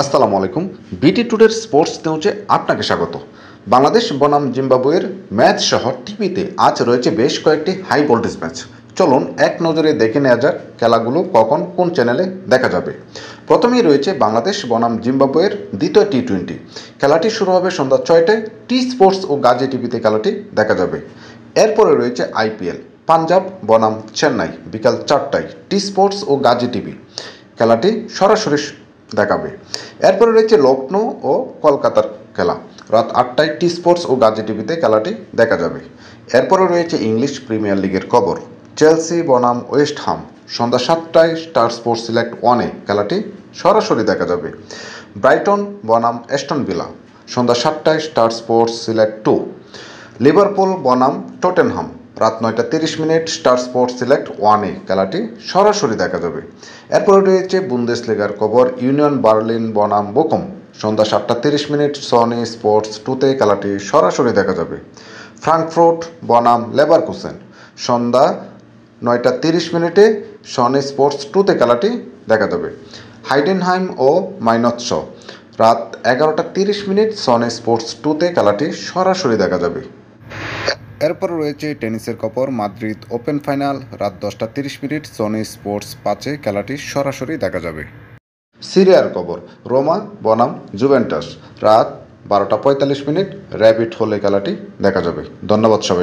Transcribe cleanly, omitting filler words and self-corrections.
আসসালামু আলাইকুম। বিটি টুডের স্পোর্টস নিউজে আপনাকে স্বাগত। বাংলাদেশ বনাম জিম্বাবুয়ের ম্যাচ সহ টিভিতে আজ রয়েছে বেশ কয়েকটি হাই ভোল্টেজ ম্যাচ। চলুন এক নজরে দেখে নেওয়া যাক খেলাগুলো কখন কোন চ্যানেলে দেখা যাবে। প্রথমেই রয়েছে বাংলাদেশ বনাম জিম্বাবুয়ের দ্বিতীয় টি-20। খেলাটি শুরু হবে সন্ধ্যা 6টায়। টি স্পোর্টস ও গাজী টিভিতে খেলাটি দেখা যাবে। এরপরে রয়েছে আইপিএল পাঞ্জাব বনাম চেন্নাই বিকাল 4টায় টি স্পোর্টস ও গাজী টিভি খেলাটি সরাসরি দেখাবে। এরপরে রয়েছে লখনৌ ও কলকাতার খেলা রাত 8টায় টি স্পোর্টস ও গাজী টিভিতে খেলাটি দেখা যাবে। এরপরে রয়েছে ইংলিশ প্রিমিয়ার লিগের খবর চেলসি বনাম ওয়েস্ট হাম সন্ধ্যা 7টায় স্টার স্পোর্টস সিলেক্ট 1-এ খেলাটি সরাসরি দেখা যাবে। ব্রাইটন বনাম অ্যাস্টন ভিলা সন্ধ্যা 7টায় স্টার স্পোর্টস সিলেক্ট 2। লিভারপুল বনাম টটেনহাম রাত 9টা 30 স্টার স্পোর্টস সিলেক্ট 1-এ খেলাটি সরাসরি দেখা যাবে। এরপরে রয়েছে বুন্দেসলিগার খবর ইউনিয়ন বার্লিন বনাম বোকম সন্ধ্যা 7টা 30 সনি স্পোর্টস 2-তে খেলাটি সরাসরি দেখা যাবে। ফ্রাঙ্কফুর্ট বনাম লেভারকুসেন সন্ধ্যা 9টা 30 সনি স্পোর্টস 2-তে খেলাটি দেখা যাবে। হাইডেনহাইম ও মাইনৎস রাত 11টা 30 সনি স্পোর্টস 2-তে খেলাটি সরাসরি দেখা যাবে। এরপরে রয়েছে টেনিসের খবর মাদ্রিদ ওপেন ফাইনাল রাত 10টা 30 সনি স্পোর্টস 5-এ খেলাটি সরাসরি দেখা যাবে। সিরিয়ার খবর রোমা বনাম জুভেন্টাস রাত 12টা 45 র্যাবিট হলে খেলাটি দেখা যাবে। ধন্যবাদ সবাই।